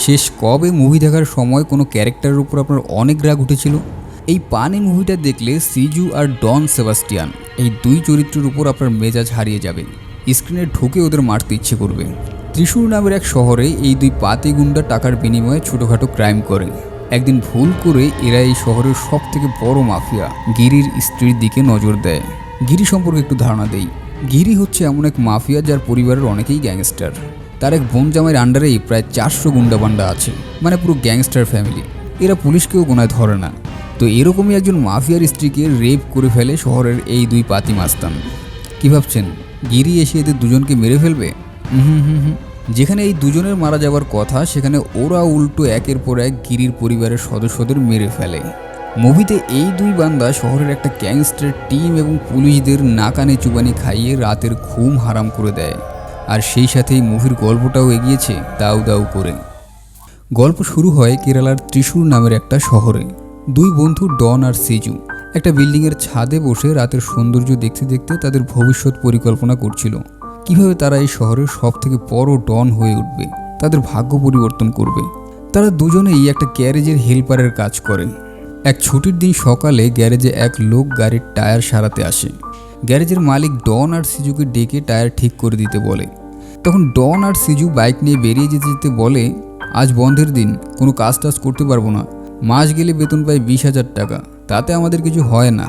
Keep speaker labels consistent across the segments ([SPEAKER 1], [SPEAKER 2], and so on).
[SPEAKER 1] শেষ কবে মুভি দেখার সময় কোনো ক্যারেক্টারের উপর আপনার অনেক রাগ উঠেছিল? এই পানি মুভিটা দেখলে সিজু আর ডন সেবাস্টিয়ান এই দুই চরিত্রের উপর আপনার মেজাজ হারিয়ে যাবে। স্ক্রিনে ঢুকে ওদের মারতে ইচ্ছে করবে। ত্রিশূর নামের এক শহরে এই দুই পাতি গুন্ডা টাকার বিনিময়ে ছোটোখাটো ক্রাইম করে। একদিন ভুল করে এরা এই শহরের সব থেকে বড় মাফিয়া গিরির স্ত্রীর দিকে নজর দেয়। গিরি সম্পর্কে একটু ধারণা দেই। গিরি হচ্ছে এমন এক মাফিয়া যার পরিবারের অনেকেই গ্যাংস্টার। তার এক বোন জামাইয়ের আন্ডারেই প্রায় 400 গুন্ডাবান্ডা আছে, মানে পুরো গ্যাংস্টার ফ্যামিলি। এরা পুলিশকেও গোনায় ধরে না। তো এরকমই একজন মাফিয়ার স্ত্রীকে রেপ করে ফেলে শহরের এই দুই পাতি মাস্তান। কী ভাবছেন, গিরি এসে এদের দুজনকে মেরে ফেলবে? যেখানে এই দুজনের মারা যাওয়ার কথা, সেখানে ওরা উল্টো একের পর এক গিরির পরিবারের সদস্যদের মেরে ফেলে। মুভিতে এই দুই বান্দা শহরের একটা গ্যাংস্টার টিম এবং পুলিশদের নাকানে চুবানি খাইয়ে রাতের ঘুম হারাম করে দেয়। আর সেই সাথেই মুভির গল্পটাও এগিয়েছে দাউ দাউ করে। গল্প শুরু হয় কেরালার ত্রিশূর নামের একটা শহরে। দুই বন্ধু ডন আর সিজু একটা বিল্ডিংয়ের ছাদে বসে রাতের সৌন্দর্য দেখতে দেখতে তাদের ভবিষ্যৎ পরিকল্পনা করছিল। কিভাবে তারা এই শহরের সব থেকে বড় ডন হয়ে উঠবে, তাদের ভাগ্য পরিবর্তন করবে। তারা দুজনেই একটা গ্যারেজের হেল্পারের কাজ করে। এক ছুটির দিন সকালে গ্যারেজে এক লোক গাড়ির টায়ার সারাতে আসে। গ্যারেজের মালিক ডন আর সিজুকে ডেকে টায়ার ঠিক করে দিতে বলে। তখন ডন আর সিজু বাইক নিয়ে বেরিয়ে যেতে যেতে বলে, আজ বন্ধের দিন, কোনো কাজ টাজ করতে পারবো না। মাস গেলে বেতন পাই 20,000 টাকা, তাতে আমাদের কিছু হয় না।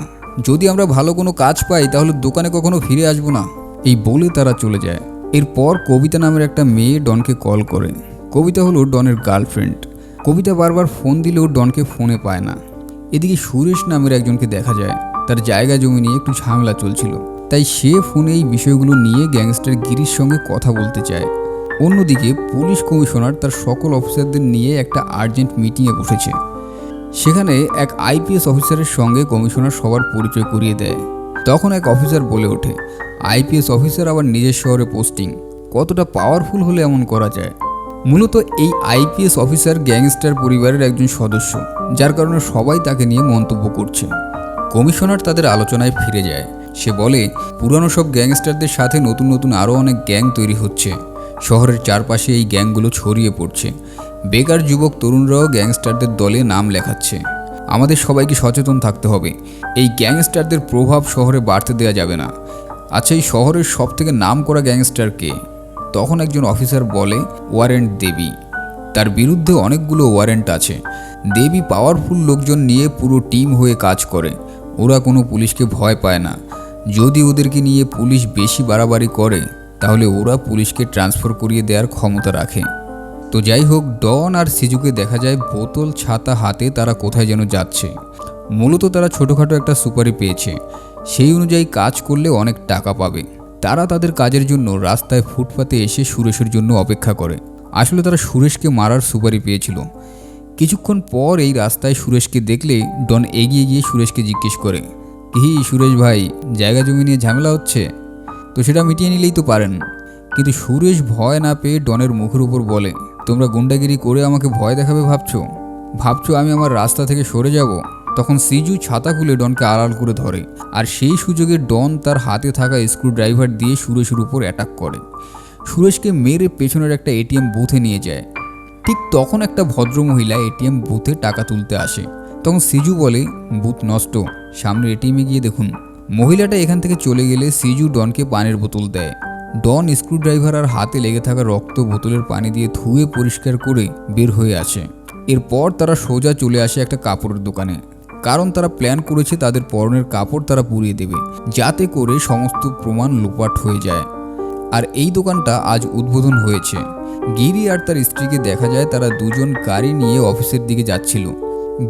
[SPEAKER 1] যদি আমরা ভালো কোনো কাজ পাই তাহলে দোকানে কখনো ফিরে আসবো না। এই বলে তারা চলে যায়। এরপর কবিতা নামের একটা মেয়ে ডনকে কল করে। কবিতা হলো ডনের গার্লফ্রেন্ড। কবিতা বারবার ফোন দিলেও ডনকে ফোনে পায় না। এদিকে সুরেশ নামের একজনকে দেখা যায়, তার জায়গা জমি নিয়ে একটু ঝামেলা চলছিল, তাই সে ফোনে এই বিষয়গুলো নিয়ে গ্যাংস্টার গিরির সঙ্গে কথা বলতে চায়। অন্যদিকে পুলিশ কমিশনার তার সকল অফিসারদের নিয়ে একটা আর্জেন্ট মিটিংয়ে বসেছে। সেখানে এক আইপিএস অফিসারের সঙ্গে কমিশনার সবার পরিচয় করিয়ে দেয়। তখন এক অফিসার বলে ওঠে, আইপিএস অফিসার আবার নিজের শহরে পোস্টিং, কতটা পাওয়ারফুল হলে এমন করা যায়? মূলত এই আইপিএস অফিসার গ্যাংস্টার পরিবারের একজন সদস্য, যার কারণে সবাই তাকে নিয়ে মন্তব্য করছে। কমিশনার তাদের আলোচনায় ফিরে যায়। সে বলে, পুরানো সব গ্যাংস্টারদের সাথে নতুন নতুন আরও অনেক গ্যাং তৈরি হচ্ছে। শহরের চারপাশে এই গ্যাংগুলো ছড়িয়ে পড়ছে। বেকার যুবক তরুণরাও গ্যাংস্টারদের দলে নাম লেখাচ্ছে। আমাদের সবাইকে সচেতন থাকতে হবে। এই গ্যাংস্টারদের প্রভাব শহরে বাড়তে দেওয়া যাবে না। আচ্ছা, এই শহরের সব থেকে নাম করা গ্যাংস্টার কে? তখন একজন অফিসার বলে, ওয়ারেন্ট দেবী। তার বিরুদ্ধে অনেকগুলো ওয়ারেন্ট আছে। দেবী পাওয়ারফুল লোকজন নিয়ে পুরো টিম হয়ে কাজ করে। ওরা কোনো পুলিশকে ভয় পায় না। যদি ওদেরকে নিয়ে পুলিশ বেশি বাড়াবাড়ি করে তাহলে ওরা পুলিশকে ট্রান্সফার করিয়ে দেওয়ার ক্ষমতা রাখে। তো যাই হোক, ডন আর সিজুকে দেখা যায় বোতল ছাতা হাতে তারা কোথায় যেন যাচ্ছে। মূলত তারা ছোটোখাটো একটা সুপারি পেয়েছে, সেই অনুযায়ী কাজ করলে অনেক টাকা পাবে। তারা তাদের কাজের জন্য রাস্তায় ফুটপাতে এসে সুরেশের জন্য অপেক্ষা করে। আসলে তারা সুরেশকে মারার সুপারি পেয়েছিল। কিছুক্ষণ পর এই রাস্তায় সুরেশকে দেখলে ডন এগিয়ে গিয়ে সুরেশকে জিজ্ঞেস করে, কি সুরেশ ভাই, জায়গা জমি নিয়ে ঝামেলা হচ্ছে? তো সেটা মিটিয়ে নিলেই তো পারেন। কিন্তু সুরেশ ভয় না পেয়ে ডনের মুখের উপর বলে, তোমরা গুন্ডাগিরি করে আমাকে ভয় দেখাবে ভাবছো আমি আমার রাস্তা থেকে সরে যাব? তখন সিজু ছাতা খুলে ডনকে আড়াল করে ধরে, আর সেই সুযোগে ডন তার হাতে থাকা স্ক্রুড্রাইভার দিয়ে সুরেশের উপর অ্যাটাক করে। সুরেশকে মেরে পেছনের একটা এটিএম বুথে নিয়ে যায়। ঠিক তখন একটা ভদ্রমহিলা এটিএম বুথে টাকা তুলতে আসে। তখন সিজু বলে, বুথ নষ্ট, সামনের এটিএমে গিয়ে দেখুন। মহিলাটা এখান থেকে চলে গেলে সিজু ডনকে পানির বোতল দেয়। ডন স্ক্রুড্রাইভার আর হাতে লেগে থাকা রক্ত বোতলের পানি দিয়ে ধুয়ে পরিষ্কার করে বের হয়ে আসে। এরপর তারা সোজা চলে আসে একটা কাপড়ের দোকানে, কারণ তারা প্ল্যান করেছে তাদের পরনের কাপড় তারা পুড়িয়ে দেবে, যাতে করে সমস্ত প্রমাণ লোপাট হয়ে যায়। আর এই দোকানটা আজ উদ্বোধন হয়েছে। গিরি আর তার স্ত্রীকে দেখা যায় তারা দুজন গাড়ি নিয়ে অফিসের দিকে যাচ্ছিল।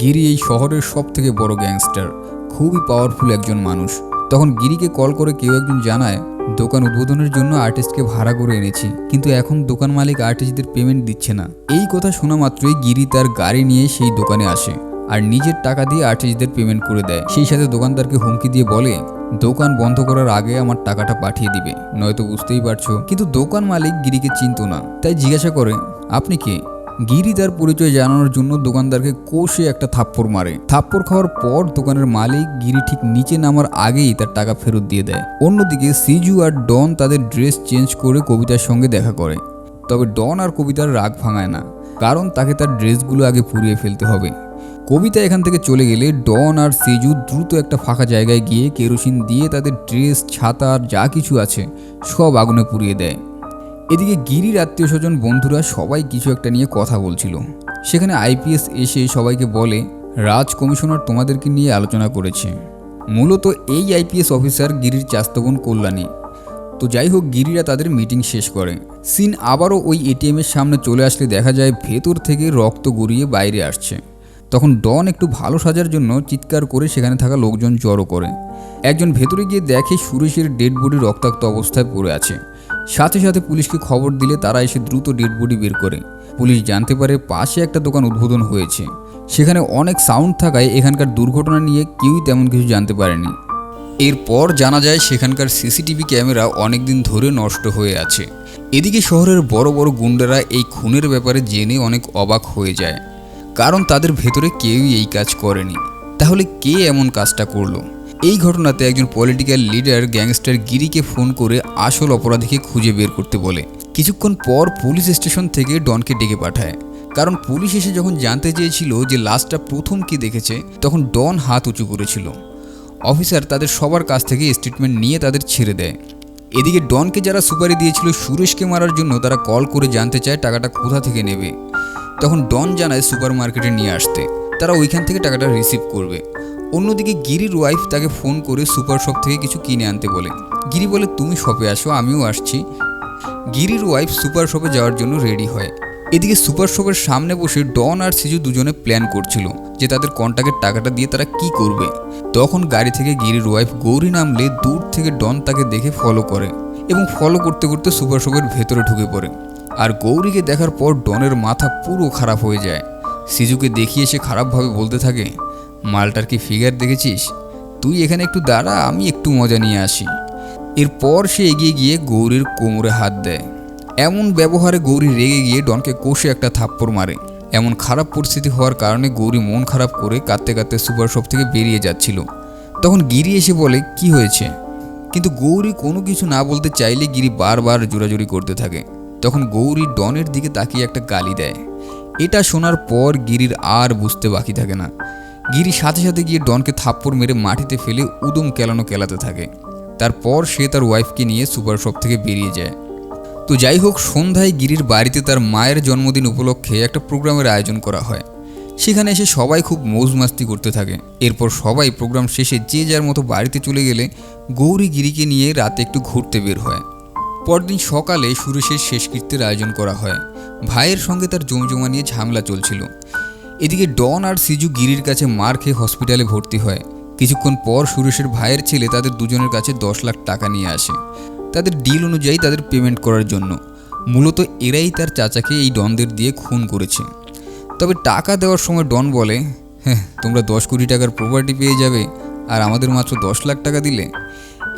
[SPEAKER 1] গিরি এই শহরের সব থেকে বড় গ্যাংস্টার, খুবই পাওয়ারফুল একজন মানুষ। তখন গিরিকে কল করে কেউ একজন জানায়, দোকান উদ্বোধনের জন্য আর্টিস্টকে ভাড়া করে এনেছি, কিন্তু এখন দোকান মালিক আর্টিস্টদের পেমেন্ট দিচ্ছে না। এই কথা শোনা মাত্রই গিরি তার গাড়ি নিয়ে সেই দোকানে আসে আর নিজের টাকা দিয়ে আর্টিস্টদের পেমেন্ট করে দেয়। সেই সাথে দোকানদারকে হুমকি দিয়ে বলে, দোকান বন্ধ করার আগে আমার টাকাটা পাঠিয়ে দিবে, নয়তো বুঝতেই পারছো। কিন্তু দোকান মালিক গিরিকে চিনত না, তাই জিজ্ঞাসা করে, আপনি কে? গিরি তার পরিচয় জানানোর জন্য দোকানদারকে কষে একটা থাপ্পড় মারে। থাপ্পড় খাওয়ার পর দোকানের মালিক গিরি ঠিক নিচে নামার আগেই তার টাকা ফেরত দিয়ে দেয়। অন্যদিকে সিজু আর ডন তাদের ড্রেস চেঞ্জ করে কবিতার সঙ্গে দেখা করে। তবে ডন আর কবিতার রাগ ভাঙায় না। কারণ তাকে তার ড্রেসগুলো আগে পুড়িয়ে ফেলতে হবে। কবিতা এখান থেকে চলে গেলে ডন আর সেজু দ্রুত একটা ফাঁকা জায়গায় গিয়ে কেরোসিন দিয়ে তাদের ড্রেস, ছাতা আর যা কিছু আছে সব আগুনে পুড়িয়ে দেয়। এদিকে গিরির আত্মীয় স্বজন, বন্ধুরা সবাই কিছু একটা নিয়ে কথা বলছিল। সেখানে আইপিএস এসে সবাইকে বলে, রাজ কমিশনার তোমাদেরকে নিয়ে আলোচনা করেছে। মূলত এই আইপিএস অফিসার গিরির চাচাতো বোন কল্যাণী। তো যাই হোক, গিরিরা তাদের মিটিং শেষ করে। সিন আবারও ওই এটিএমের সামনে চলে আসলে দেখা যায় ভেতর থেকে রক্ত গড়িয়ে বাইরে আসছে। তখন ডন একটু ভালো সাজার জন্য চিৎকার করে সেখানে থাকা লোকজন জড়ো করে। একজন ভেতরে গিয়ে দেখে সুরেশের ডেড বডি রক্তাক্ত অবস্থায় পড়ে আছে। সাথে সাথে পুলিশকে খবর দিলে তারা এসে দ্রুত ডেড বডি বের করে। পুলিশ জানতে পারে পাশে একটা দোকান উদ্বোধন হয়েছে। সেখানে অনেক সাউন্ড থাকায় এখানকার দুর্ঘটনা নিয়ে কেউই তেমন কিছু জানতে পারেনি। এরপর জানা যায় সেখানকার সিসিটিভি ক্যামেরা অনেক দিন ধরে নষ্ট হয়ে আছে। এদিকে শহরের বড় বড় গুন্ডারা এই খুনের ব্যাপারে জেনে অনেক অবাক হয়ে যায়, কারণ তাদের ভেতরে কেউই এই কাজ করেনি। তাহলে কে এমন কাজটা করলো? এই ঘটনাতে একজন পলিটিক্যাল লিডার গ্যাংস্টার গিরিকে ফোন করে আসল অপরাধীকে খুঁজে বের করতে বলে। কিছুক্ষণ পর পুলিশ স্টেশন থেকে ডনকে ডেকে পাঠায়, কারণ পুলিশ এসে যখন জানতে চেয়েছিল যে লাশটা প্রথম কে দেখেছে, তখন ডন হাত উঁচু করেছিল। অফিসার তাদের সবার কাছ থেকে স্টেটমেন্ট নিয়ে তাদের ছেড়ে দেয়। এদিকে ডনকে যারা সুপারি দিয়েছিল সুরেশকে মারার জন্য, তারা কল করে জানতে চায় টাকাটা কোথা থেকে নেবে। তখন ডন জানায় সুপার মার্কেটে নিয়ে আসতে, তারা ওইখান থেকে টাকাটা রিসিভ করবে। অন্যদিকে গিরির ওয়াইফ তাকে ফোন করে সুপার শপ থেকে কিছু কিনে আনতে বলে। গিরি বলে, তুমি শপে আসো, আমিও আসছি। গিরির ওয়াইফ সুপার শপে যাওয়ার জন্য রেডি হয়। এদিকে সুপার শপের সামনে বসে ডন আর সিজু দুজনে প্ল্যান করছিল যে তাদের কন্ট্যাক্টের টাকাটা দিয়ে তারা কি করবে। তখন গাড়ি থেকে গিরির ওয়াইফ গৌরী নামলে দূর থেকে ডন তাকে দেখে ফলো করে এবং ফলো করতে করতে সুপার শপের ভেতরে ঢুকে পড়ে। আর গৌরীকে দেখার পর ডনের মাথা পুরো খারাপ হয়ে যায়। সিজুকে দেখিয়ে সে খারাপভাবে বলতে থাকে, মালটার কি ফিগার দেখেছিস? তুই এখানে একটু দাঁড়া, আমি একটু মজা নিয়ে আসি। এরপর সে এগিয়ে গিয়ে গৌরীর কোমরে হাত দেয়। এমন ব্যবহারে গৌরী রেগে গিয়ে ডনকে কষে একটা থাপ্পড় মারে। এমন খারাপ পরিস্থিতি হওয়ার কারণে গৌরী মন খারাপ করে কাঁদতে কাঁদতে সুপার শপ থেকে বেরিয়ে যাচ্ছিল। তখন গিরি এসে বলে, কি হয়েছে? কিন্তু গৌরী কোনো কিছু না বলতে চাইলে গিরি বারবার জোরাজুরি করতে থাকে। তখন গৌরী ডনের দিকে তাকিয়ে একটা গালি দেয়। এটা শোনার পর গিরির আর বুঝতে বাকি থাকে না। গিরি সাথে সাথে গিয়ে ডনকে থাপ্পড় মেরে মাটিতে ফেলে উদম কেলাতে থাকে। তারপর সে তার ওয়াইফকে নিয়ে সুপার শপ থেকে বেরিয়ে যায়। তো যাই হোক, সন্ধ্যায় গিরির বাড়িতে তার মায়ের জন্মদিন উপলক্ষে একটা প্রোগ্রামের আয়োজন করা হয়। সেখানে এসে সবাই খুব মৌজ মাস্তি করতে থাকে। এরপর সবাই প্রোগ্রাম শেষে যে যার মতো বাড়িতে চলে গেলে গৌরী গিরিকে নিয়ে রাতে একটু ঘুরতে বের হয়। পরদিন সকালে সুরেশের শেষকৃত্যের আয়োজন করা হয়। ভাইয়ের সঙ্গে তার জমজমা নিয়ে ঝামেলা চলছিল। এদিকে ডন আর সিজু গিরির কাছে মার খেয়ে হসপিটালে ভর্তি হয়। কিছুক্ষণ পর সুরেশের ভাইয়ের ছেলে তাদের দুজনের কাছে 10 লাখ টাকা নিয়ে আসে তাদের ডিল অনুযায়ী তাদের পেমেন্ট করার জন্য। মূলত এরাই তার চাচাকে এই ডনদের দিয়ে খুন করেছে। তবে টাকা দেওয়ার সময় ডন বলে, হ্যাঁ, তোমরা 10 কোটি টাকার প্রপার্টি পেয়ে যাবে আর আমাদের মাত্র 10 লাখ টাকা দিলে।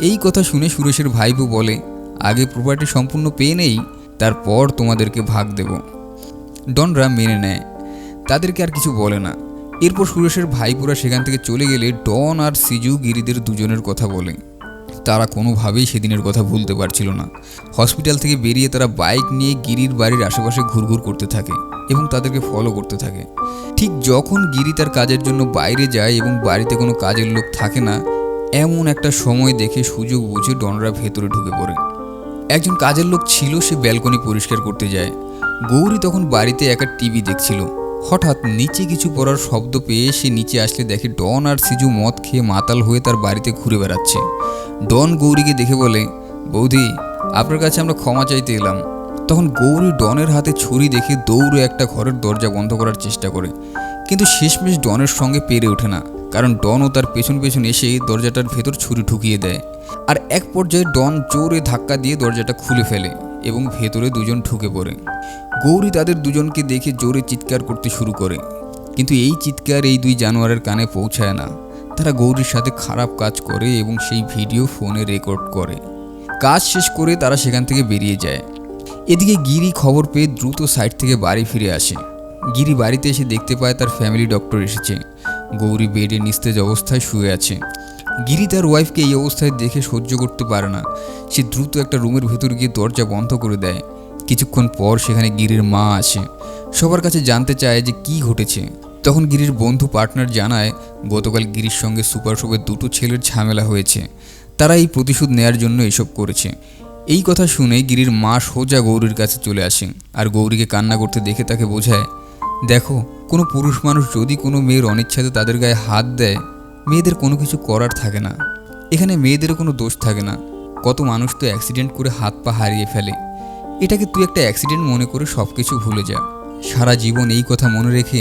[SPEAKER 1] এই কথা শুনে সুরেশের ভাইপো বলে, আগে প্রপার্টি সম্পূর্ণ পেয়ে নেই, তারপর তোমাদেরকে ভাগ দেব। ডনরা মেনে নেয়, তাদেরকে আর কিছু বলে না। এরপর সুরেশের ভাইপোরা সেখান থেকে চলে গেলে ডন আর সিজু গিরিদের দুজনের কথা বলে। তারা কোনোভাবেই সেদিনের কথা ভুলতে পারছিল না। হসপিটাল থেকে বেরিয়ে তারা বাইক নিয়ে গিরির বাড়ির আশেপাশে ঘুরঘুর করতে থাকে এবং তাদেরকে ফলো করতে থাকে। ঠিক যখন গিরি তার কাজের জন্য বাইরে যায় এবং বাড়িতে কোনো কাজের লোক থাকে না, এমন একটা সময় দেখে সুযোগ বুঝে ডনরা ভেতরে ঢুকে পড়ে। একজন কাজের লোক ছিল, সে ব্যালকনি পরিষ্কার করতে যায়। গৌরী তখন বাড়িতে একা টিভি দেখছিল। হঠাৎ নিচে কিছু পড়ার শব্দ পেয়ে সে নিচে আসলে দেখে ডন আর সিজু মদ খেয়ে মাতাল হয়ে তার বাড়িতে ঘুরে বেড়াচ্ছে। ডন গৌরীকে দেখে বলে, বৌদি, আপনার কাছে আমরা ক্ষমা চাইতে এলাম। তখন গৌরী ডনের হাতে ছুরি দেখে দৌড়ে একটা ঘরের দরজা বন্ধ করার চেষ্টা করে, কিন্তু শেষমেশ ডনের সঙ্গে পেরে ওঠে না, কারণ ডনও তার পেছন পেছন এসে দরজাটার ভেতর ছুরি ঢুকিয়ে দেয়। আর এক পর্যায়ে ডন জোরে ধাক্কা দিয়ে দরজাটা খুলে ফেলে এবং ভেতরে দুজন ঢুকে পড়ে। গৌরী তাদের দুজনকে দেখে জোরে চিৎকার করতে শুরু করে, কিন্তু এই চিৎকার এই দুই জানোয়ারের কানে পৌঁছায় না। তারা গৌরীর সাথে খারাপ কাজ করে এবং সেই ভিডিও ফোনে রেকর্ড করে। কাজ শেষ করে তারা সেখান থেকে বেরিয়ে যায়। এদিকে গিরি খবর পেয়ে দ্রুত সাইট থেকে বাড়ি ফিরে আসে। গিরি বাড়িতে এসে দেখতে পায় তার ফ্যামিলি ডক্টর এসেছে। গৌরী বেডে নিস্তেজ অবস্থায় শুয়ে আছে। গিরি তার ওয়াইফকে এই অবস্থায় দেখে সহ্য করতে পারে না। সে দ্রুত একটা রুমের ভেতর গিয়ে দরজা বন্ধ করে দেয়। কিছুক্ষণ পর সেখানে গিরির মা আসে। সবার কাছে জানতে চায় যে কি ঘটেছে। তখন গিরির বন্ধু পার্টনার জানায় গতকাল গিরির সঙ্গে সুপার শপের দুটো ছেলের ঝামেলা হয়েছে, তারা এই প্রতিশোধ নেয়ার জন্য এসব করেছে। এই কথা শুনে গিরির মা সোজা গৌরীর কাছে চলে আসে আর গৌরীকে কান্না করতে দেখে তাকে বোঝায়, দেখো কোনো পুরুষ মানুষ যদি কোনো মেয়ের অনিচ্ছাতে তাদের গায়ে হাত দেয়, মেয়েদের কোনো কিছু করার থাকে না। এখানে মেয়েদেরও কোনো দোষ থাকে না। কত মানুষ তো অ্যাক্সিডেন্ট করে হাত পা হারিয়ে ফেলে। এটাকে তুই একটা অ্যাক্সিডেন্ট মনে করে সব কিছু ভুলে যা। সারা জীবন এই কথা মনে রেখে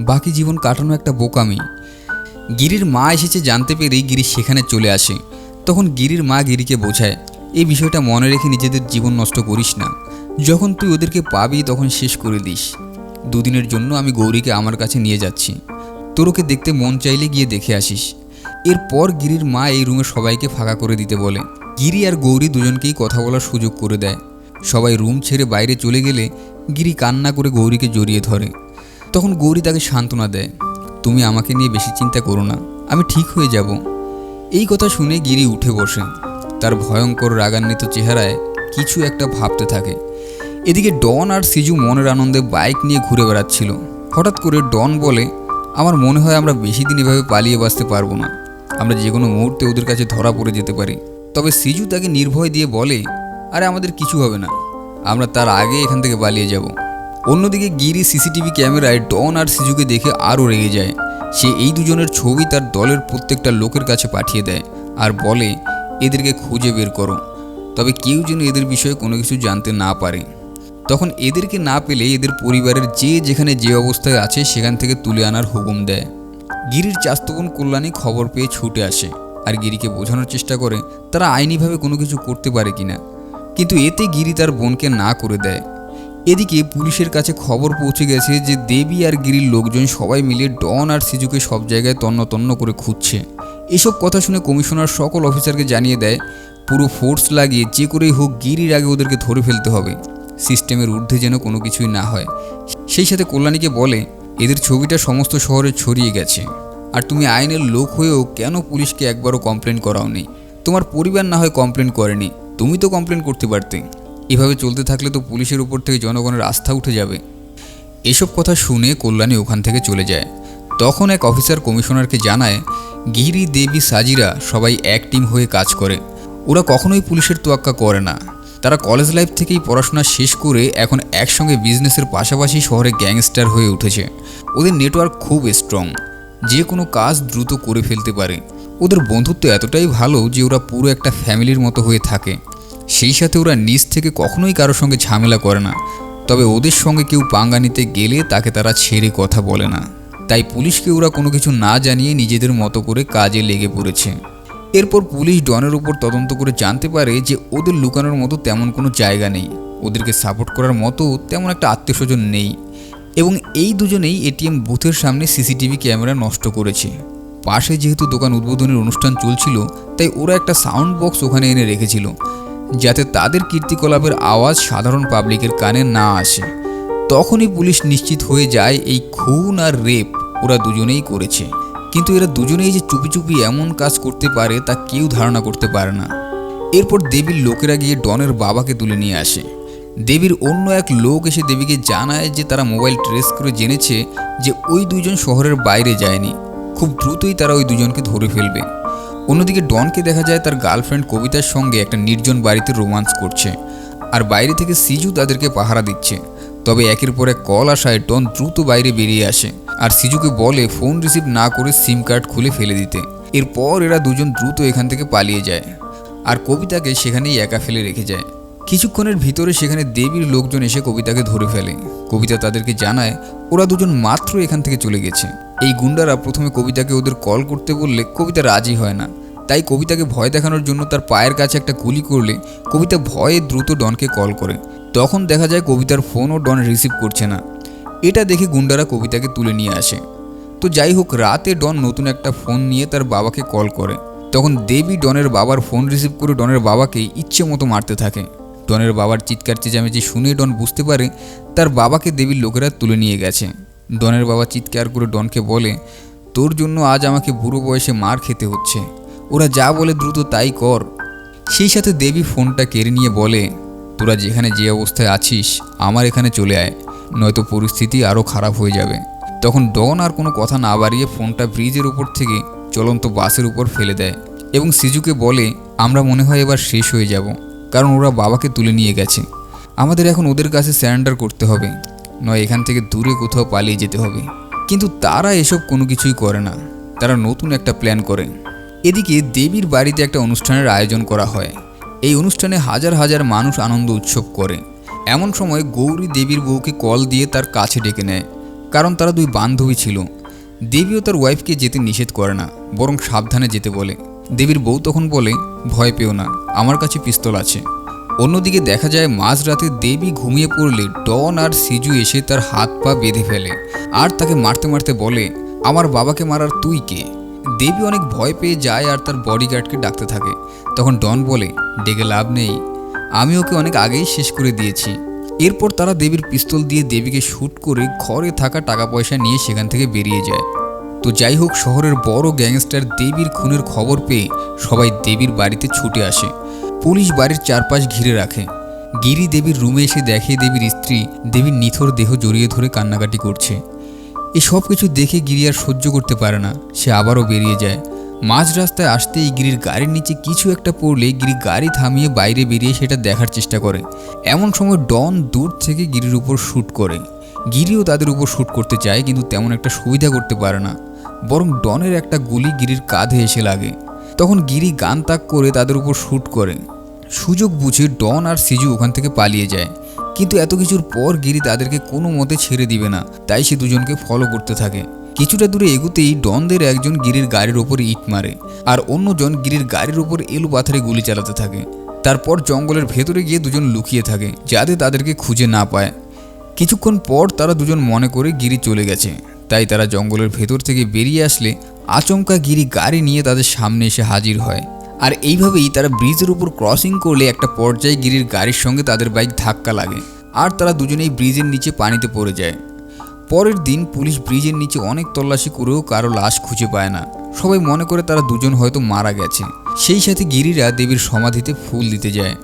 [SPEAKER 1] বাকি জীবন কাটানো একটা বোকামি। গিরির মা এসেছে জানতে পেরেই গিরি সেখানে চলে আসে। তখন গিরির মা গিরিকে বোঝায়, এই বিষয়টা মনে রেখে নিজেদের জীবন নষ্ট করিস না। যখন তুই ওদেরকে পাবি তখন শেষ করে দিস। দুদিনের জন্য আমি গৌরীকে আমার কাছে নিয়ে যাচ্ছি, তোর ওকে দেখতে মন চাইলে গিয়ে দেখে আসিস। এরপর গিরির মা এই রুমে সবাইকে ফাঁকা করে দিতে বলে। গিরি আর গৌরী দুজনকেই কথা বলার সুযোগ করে দেয়। সবাই রুম ছেড়ে বাইরে চলে গেলে গিরি কান্না করে গৌরীকে জড়িয়ে ধরে। তখন গৌরী তাকে সান্ত্বনা দেয়, তুমি আমাকে নিয়ে বেশি চিন্তা করো না, আমি ঠিক হয়ে যাব। এই কথা শুনে গিরি উঠে বসে। তার ভয়ঙ্কর রাগান্বিত চেহারায় কিছু একটা ভাবতে থাকে। এদিকে ডন আর সিজু মনের আনন্দে বাইক নিয়ে ঘুরে বেড়াচ্ছিল। হঠাৎ করে ডন বলে, আমার মনে হয় আমরা বেশি দিন এভাবে পালিয়ে বাঁচতে পারবো না, আমরা যে কোনো মুহূর্তে ওদের কাছে ধরা পড়ে যেতে পারি। তবে সিজু তাকে নির্ভয় দিয়ে বলে, আরে আমাদের কিছু হবে না, আমরা তার আগে এখান থেকে পালিয়ে যাব। অন্যদিকে গিরি সিসিটিভি ক্যামেরায় ডন আর সিজুকে দেখে আরও রেগে যায়। সে এই দুজনের ছবি তার দলের প্রত্যেকটা লোকের কাছে পাঠিয়ে দেয় আর বলে, এদেরকে খুঁজে বের করো, তবে কেউ যেন এদের বিষয়ে কোনো কিছু জানতে না পারে। তখন এদেরকে না পেলে এদের পরিবারের যে যেখানে যে অবস্থায় আছে সেখান থেকে তুলে আনার হুকুম দেয়। গিরির চাস্তবোন কল্যাণী খবর পেয়ে ছুটে আসে আর গিরিকে বোঝানোর চেষ্টা করে তারা আইনিভাবে কোনো কিছু করতে পারে কিনা, কিন্তু এতে গিরি তার বোনকে না করে দেয়। এদিকে পুলিশের কাছে খবর পৌঁছে গেছে যে দেবী আর গিরির লোকজন সবাই মিলে ডন আর সিজুকে সব জায়গায় তন্ন তন্ন করে খুঁজছে। এসব কথা শুনে কমিশনার সকল অফিসারকে জানিয়ে দেয়, পুরো ফোর্স লাগিয়ে যে করেই হোক গিরির আগে ওদেরকে ধরে ফেলতে হবে, সিস্টেমের ঊর্ধ্বে যেন কোনো কিছুই না হয়। সেই সাথে কল্যাণীকে বলে, এদের ছবিটা সমস্ত শহরে ছড়িয়ে গেছে, আর তুমি আইনের লোক হয়েও কেন পুলিশকে একবারও কমপ্লেন করাওনি? তোমার পরিবার না হয় কমপ্লেন করেনি, তুমি তো কমপ্লেন করতে পারতে। এভাবে চলতে থাকলে তো পুলিশের উপর থেকে জনগণের আস্থা উঠে যাবে। এসব কথা শুনে কল্যাণী ওখান থেকে চলে যায়। তখন এক অফিসার কমিশনারকে জানায়, গিরি, দেবী, সাজিরা সবাই এক টিম হয়ে কাজ করে। ওরা কখনোই পুলিশের তোয়াক্কা করে না। তারা কলেজ লাইফ থেকেই পড়াশোনা শেষ করে এখন একসঙ্গে বিজনেসের পাশাপাশি শহরে গ্যাংস্টার হয়ে উঠেছে। ওদের নেটওয়ার্ক খুব স্ট্রং, যে কোনো কাজ দ্রুত করে ফেলতে পারে। ওদের বন্ধুত্ব এতটাই ভালো যে ওরা পুরো একটা ফ্যামিলির মতো হয়ে থাকে। সেই সাথে ওরা নিজ থেকে কখনোই কারোর সঙ্গে ঝামেলা করে না, তবে ওদের সঙ্গে কেউ পাঙ্গা নিতে গেলে তাকে তারা ছেড়ে কথা বলে না। তাই পুলিশকে ওরা কোনো কিছু না জানিয়ে নিজেদের মতো করে কাজে লেগে পড়েছে। এরপর পুলিশ ডনের উপর তদন্ত করে জানতে পারে যে ওদের লুকানোর মতো তেমন কোনো জায়গা নেই, ওদেরকে সাপোর্ট করার মতো তেমন একটা আত্মীয়স্বজন নেই, এবং এই দুজনেই এটিএম বুথের সামনে সিসিটিভি ক্যামেরা নষ্ট করেছে। পাশে যেহেতু দোকান উদ্বোধনের অনুষ্ঠান চলছিল, তাই ওরা একটা সাউন্ড বক্স ওখানে এনে রেখেছিল, যাতে তাদের কীর্তিকলাপের আওয়াজ সাধারণ পাবলিকের কানে না আসে। তখনই পুলিশ নিশ্চিত হয়ে যায় এই খুন আর রেপ ওরা দুজনেই করেছে। কিন্তু এরা দুজনেই যে চুপি চুপি এমন কাজ করতে পারে তা কেউ ধারণা করতে পারে না। এরপর দেবীর লোকেরা গিয়ে ডনের বাবাকে তুলে নিয়ে আসে। দেবীর অন্য এক লোক এসে দেবীকে জানায় যে তারা মোবাইল ট্রেস করে জেনেছে যে ওই দুজন শহরের বাইরে যায়নি, খুব দ্রুতই তারা ওই দুজনকে ধরে ফেলবে। অন্যদিকে ডনকে দেখা যায় তার গার্লফ্রেন্ড কবিতার সঙ্গে একটা নির্জন বাড়িতে রোমান্স করছে, আর বাইরে থেকে সিজু তাদেরকে পাহারা দিচ্ছে। তবে একের পর এক কল আসায় ডন দ্রুত বাইরে বেরিয়ে আসে আর সিজুকে বলে ফোন রিসিভ না করে সিম কার্ড খুলে ফেলে দিতে। এরপর এরা দুজন দ্রুত এখান থেকে পালিয়ে যায় আর কবিতাকে সেখানেই একা ফেলে রেখে যায়। কিছুক্ষণের ভিতরে সেখানে দেবীর লোকজন এসে কবিতাকে ধরে ফেলে। কবিতা তাদেরকে জানায় ওরা দুজন মাত্র এখান থেকে চলে গেছে। এই গুন্ডারা প্রথমে কবিতাকে ওদের কল করতে বললে কবিতা রাজি হয় না, তাই কবিতাকে ভয় দেখানোর জন্য তার পায়ের কাছে একটা গুলি করলে কবিতা ভয়ে দ্রুত ডনকে কল করে। তখন দেখা যায় কবিতার ফোনও ডন রিসিভ করছে না। এটা দেখে গুন্ডারা কবিতাকে তুলে নিয়ে আসে। তো যাই হোক, রাতে ডন নতুন একটা ফোন নিয়ে তার বাবাকে কল করে। তখন দেবী ডনের বাবার ফোন রিসিভ করে ডনের বাবাকে ইচ্ছে মতো মারতে থাকে। ডনের বাবার চিৎকার চেঁচামেচি শুনে ডন বুঝতে পারে তার বাবাকে দেবীর লোকেরা তুলে নিয়ে গেছে। ডনের বাবা চিৎকার করে ডনকে বলে, তোর জন্য আজ আমাকে বুড়ো বয়সে মার খেতে হচ্ছে, ওরা যা বলে দ্রুত তাই কর। সেই সাথে দেবী ফোনটা কেড়ে নিয়ে বলে, তোরা যেখানে যে অবস্থায় আছিস আমার এখানে চলে আয়, নয়তো পরিস্থিতি আরও খারাপ হয়ে যাবে। তখন ডন আর কোনো কথা না বাড়িয়ে ফোনটা ব্রিজের উপর থেকে চলন্ত বাসের উপর ফেলে দেয় এবং সিজুকে বলে, আমরা মনে হয় এবার শেষ হয়ে যাব, কারণ ওরা বাবাকে তুলে নিয়ে গেছে। আমাদের এখন ওদের কাছে স্যারেন্ডার করতে হবে, নয় এখান থেকে দূরে কোথাও পালিয়ে যেতে হবে। কিন্তু তারা এসব কোনো কিছুই করে না, তারা নতুন একটা প্ল্যান করে। এদিকে দেবীর বাড়িতে একটা অনুষ্ঠানের আয়োজন করা হয়। এই অনুষ্ঠানে হাজার হাজার মানুষ আনন্দ উৎসব করে। এমন সময় গৌরী দেবীর বউকে কল দিয়ে তার কাছে ডেকে নেয়, কারণ তারা দুই বান্ধবী ছিল। দেবীও তার ওয়াইফকে যেতে নিষেধ করে না, বরং সাবধানে যেতে বলে। দেবীর বউ তখন বলে, ভয় পেও না, আমার কাছে পিস্তল আছে। অন্যদিকে দেখা যায় মাঝরাতে দেবী ঘুমিয়ে পড়লে ডন আর সিজু এসে তার হাত পা বেঁধে ফেলে আর তাকে মারতে মারতে বলে, আমার বাবাকে মারার তুই কে? দেবী অনেক ভয় পেয়ে যায় আর তার বডিগার্ডকে ডাকতে থাকে। তখন ডন বলে, ডেকে লাভ নেই, আমি ওকে অনেক আগেই শেষ করে দিয়েছি। এরপর তারা দেবীর পিস্তল দিয়ে দেবীকে শ্যুট করে ঘরে থাকা টাকা পয়সা নিয়ে সেখান থেকে বেরিয়ে যায়। তো যাই হোক, শহরের বড় গ্যাংস্টার দেবীর খুনের খবর পেয়ে সবাই দেবীর বাড়িতে ছুটে আসে। পুলিশ বাড়ির চারপাশ ঘিরে রাখে। গিরি দেবীর রুমে এসে দেখে দেবীর স্ত্রী দেবীর নিথর দেহ জড়িয়ে ধরে কান্নাকাটি করছে। এই সব কিছু দেখে গিরি আর সহ্য করতে পারে না, সে আবারও বেরিয়ে যায়। মাঝ রাস্তায় আসতেই গিরির গাড়ির নিচে কিছু একটা পড়লে গিরি গাড়ি থামিয়ে বাইরে বেরিয়ে সেটা দেখার চেষ্টা করে। এমন সময় ডন দূর থেকে গিরির উপর শ্যুট করে। গিরিও তাদের উপর শ্যুট করতে চায়, কিন্তু তেমন একটা সুবিধা করতে পারে না, বরং ডনের একটা গুলি গিরির কাঁধে এসে লাগে। তখন গিরি গান তাক করে তাদের উপর শ্যুট করে। সুযোগ বুঝে ডন আর সিজু ওখান থেকে পালিয়ে যায়, কিন্তু এত কিছুর পর গিরি তাদেরকে কোনো মতে ছেড়ে দিবে না, তাই সে দুজনকে ফলো করতে থাকে। কিছুটা দূরে এগুতেই ডনদের একজন গিরির গাড়ির ওপর ইট মারে আর অন্যজন গিরির গাড়ির ওপর এলু পাথরে গুলি চালাতে থাকে। তারপর জঙ্গলের ভেতরে গিয়ে দুজন লুকিয়ে থাকে যাতে তাদেরকে খুঁজে না পায়। কিছুক্ষণ পর তারা দুজন মনে করে গিরি চলে গেছে, তাই তারা জঙ্গলের ভেতর থেকে বেরিয়ে আসলে আচমকা গিরি গাড়ি নিয়ে তাদের সামনে এসে হাজির হয়। আর এইভাবেই তারা ব্রিজের উপর ক্রসিং করলে একটা পর্যায়ে গিরির গাড়ির সঙ্গে তাদের বাইক ধাক্কা লাগে আর তারা দুজনেই ব্রিজের নিচে পানিতে পড়ে যায়। পরের দিন পুলিশ ব্রিজের নিচে অনেক তল্লাশি করেও কারো লাশ খুঁজে পায় না। সবাই মনে করে তারা দুজন হয়তো মারা গেছে। সেই সাথে গিরিরা দেবীর সমাধিতে ফুল দিতে যায়।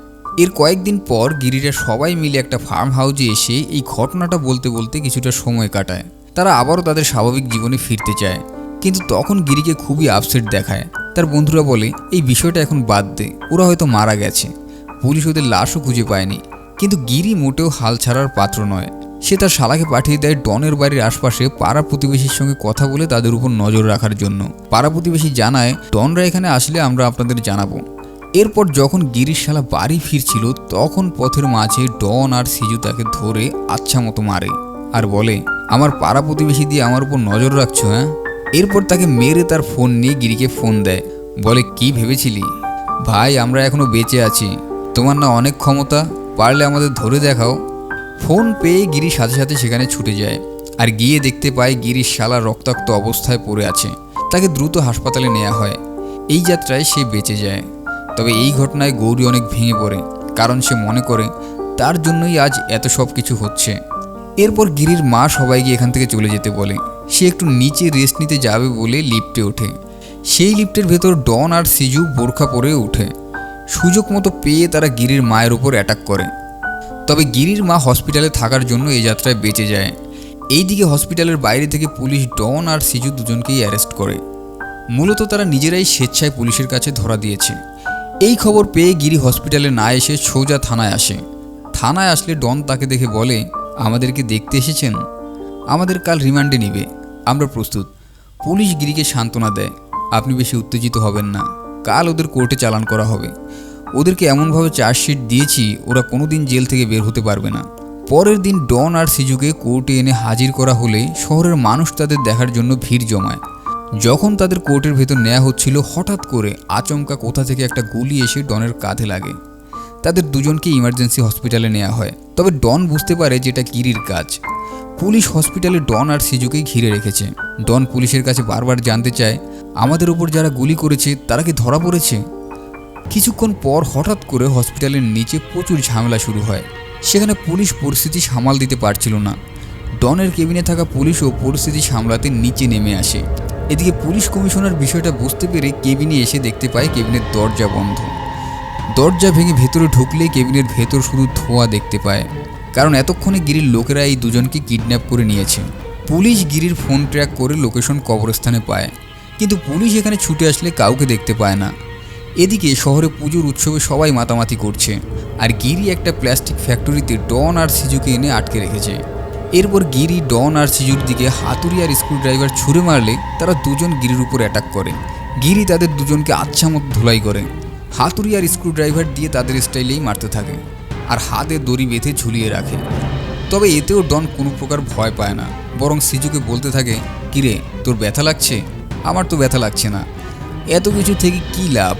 [SPEAKER 1] এর কয়েকদিন পর গিরিরা সবাই মিলে একটা ফার্ম হাউসে এসে এই ঘটনাটা বলতে বলতে কিছুটা সময় কাটায়। তারা আবারও তাদের স্বাভাবিক জীবনে ফিরতে চায়, কিন্তু তখন গিরিকে খুবই আপসেট দেখায়। তার বন্ধুরা বলে, এই বিষয়টা এখন বাদ দে, ওরা হয়তো মারা গেছে, পুলিশ ওদের লাশও খুঁজে পায়নি। কিন্তু গিরি মোটেও হাল ছাড়ার পাত্র নয়। সে তার শালাকে পাঠিয়ে দেয় ডনের বাড়ির আশপাশে পাড়া প্রতিবেশীর সঙ্গে কথা বলে তাদের উপর নজর রাখার জন্য। পাড়া প্রতিবেশী জানায়, ডনরা এখানে আসলে আমরা আপনাদের জানাবো। এরপর যখন গিরির শালা বাড়ি ফিরছিল তখন পথের মাঝে ডন আর সিজু তাকে ধরে আচ্ছা মতো মারে আর বলে, আমার পাড়া প্রতিবেশী দিয়ে আমার উপর নজর রাখছো, হ্যাঁ? এরপর তাকে মেরে তার ফোন নিয়ে গিরিকে ফোন দেয়, বলে, কি ভেবেছিলি ভাই আমরা এখনো বেঁচে আছি? তোমার না অনেক ক্ষমতা, পারলে আমাদের ধরে দেখাও। ফোন পেয়ে গিরি সাথে সাথে সেখানে ছুটে যায় আর গিয়ে দেখতে পায় গিরির শালা রক্তাক্ত অবস্থায় পড়ে আছে। তাকে দ্রুত হাসপাতালে নেওয়া হয়। এই যাত্রায় সে বেঁচে যায়। তবে এই ঘটনায় গৌরী অনেক ভেঙে পড়ে, কারণ সে মনে করে তার জন্যই আজ এত সব কিছু হচ্ছে। এরপর গিরির মা সবাইকে এখান থেকে চলে যেতে বলে। সে একটু নিচে রেস্ট নিতে যাবে বলে লিফটে ওঠে। সেই লিফটের ভেতর ডন আর সিজু বোরখা পরে ওঠে। সুযোগ মতো পেয়ে তারা গিরির মায়ের উপর অ্যাটাক করে। তবে গিরির মা হসপিটালে থাকার জন্য এই যাত্রায় বেঁচে যায়। এইদিকে হসপিটালের বাইরে থেকে পুলিশ ডন আর সিজু দুজনকেই অ্যারেস্ট করে। মূলত তারা নিজেরাই স্বেচ্ছায় পুলিশের কাছে ধরা দিয়েছে। এই খবর পেয়ে গিরি হসপিটালে না এসে সোজা থানায় আসে। থানায় আসলে ডন তাকে দেখে বলে, আমাদেরকে দেখতে এসেছেন? আমাদের কাল রিমান্ডে নেবে, আমরা প্রস্তুত। পুলিশ গিরিকে সান্ত্বনা দেয়, আপনি বেশি উত্তেজিত হবেন না, কাল ওদের কোর্টে চালান করা হবে। ওদেরকে এমনভাবে চার্জশিট দিয়েছি ওরা কোনোদিন জেল থেকে বের হতে পারবে না। পরের দিন ডন আর সিজুকে কোর্টে এনে হাজির করা হলে শহরের মানুষ তাদের দেখার জন্য ভিড় জমায়। যখন তাদের কোর্টের ভেতর নেওয়া হচ্ছিল হঠাৎ করে আচমকা কোথা থেকে একটা গুলি এসে ডনের কাঁধে লাগে। তাদের দুজনকে ইমার্জেন্সি হসপিটালে নেওয়া হয়। তবে ডন বুঝতে পারে যেটা গিরির কাজ। পুলিশ হসপিটালে ডন আর সিজুকেই ঘিরে রেখেছে। ডন পুলিশের কাছে বারবার জানতে চায়, আমাদের উপর যারা গুলি করেছে তারা কি ধরা পড়েছে? কিছুক্ষণ পর হঠাৎ করে হসপিটালের নিচে প্রচুর ঝামেলা শুরু হয়। সেখানে পুলিশ পরিস্থিতি সামাল দিতে পারছিল না। ডনের কেবিনে থাকা পুলিশও পরিস্থিতি সামলাতে নিচে নেমে আসে। এদিকে পুলিশ কমিশনার বিষয়টা বুঝতে পেরে কেবিনে এসে দেখতে পায় কেবিনের দরজা বন্ধ। দরজা ভেঙে ভেতরে ঢুকলেই কেবিনের ভেতর শুধু ধোঁয়া দেখতে পায়। কারণ এতক্ষণে গিরির লোকেরা এই দুজনকে কিডন্যাপ করে নিয়েছে। পুলিশ গিরির ফোন ট্র্যাক করে লোকেশন কবরস্থানে পায়, কিন্তু পুলিশ এখানে ছুটে আসলে কাউকে দেখতে পায় না। এদিকে শহরে পুজোর উৎসবে সবাই মাতামাতি করছে, আর গিরি একটা প্লাস্টিক ফ্যাক্টরিতে ডন আর সিজুকে এনে আটকে রেখেছে। এরপর গিরি ডন আর সিজুর দিকে হাতুড়ি আর স্ক্রুড্রাইভার ছুঁড়ে মারলে তারা দুজন গিরির উপর অ্যাটাক করে। গিরি তাদের দুজনকে আচ্ছা মতো ধুলাই করে, হাতুড়ি আর স্ক্রুড্রাইভার দিয়ে তাদের স্টাইলেই মারতে থাকে, আর হাতে দড়ি বেঁধে ঝুলিয়ে রাখে। তবে এতেও ডন কোনো প্রকার ভয় পায় না, বরং সিজুকে বলতে থাকে, কিরে তোর ব্যথা লাগছে? আমার তো ব্যথা লাগছে না। এত কিছু থেকে কী লাভ?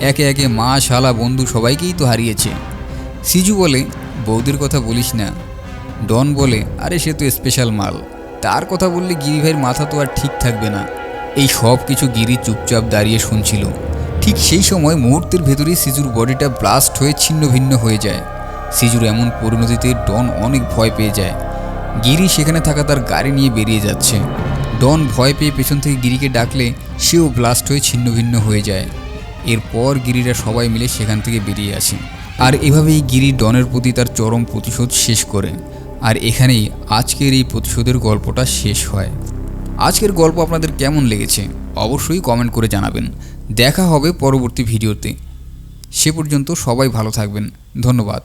[SPEAKER 1] একে একে মা, শালা, বন্ধু সবাইকেই তো হারিয়েছে। সিজু বলে, বৌদির কথা বলিস না। ডন বলে, আরে সে তো স্পেশাল মাল, তার কথা বললে গিরি ভাইয়ের মাথা তো আর ঠিক থাকবে না। এই সব কিছু গিরি চুপচাপ দাঁড়িয়ে শুনছিল। ঠিক সেই সময় মুহূর্তের ভেতরেই সিজুর বডিটা ব্লাস্ট হয়ে ছিন্ন ভিন্ন হয়ে যায়। সিজুর এমন পরিণতিতে ডন অনেক ভয় পেয়ে যায়। গিরি সেখানে থাকা তার গাড়ি নিয়ে বেরিয়ে যাচ্ছে। ডন ভয় পেয়ে পেছন থেকে গিরিকে ডাকলে সেও ব্লাস্ট হয়ে ছিন্ন ভিন্ন হয়ে যায়। এরপর গিরিরা সবাই মিলে সেখান থেকে বেরিয়ে আসে, আর এভাবেই গিরি ডনের প্রতি তার চরম প্রতিশোধ শেষ করে। আর এখানেই আজকের এই প্রতিশোধের গল্পটা শেষ হয়। আজকের গল্প আপনাদের কেমন লেগেছে অবশ্যই কমেন্ট করে জানাবেন। দেখা হবে পরবর্তী ভিডিওতে। সে পর্যন্ত সবাই ভালো থাকবেন। ধন্যবাদ।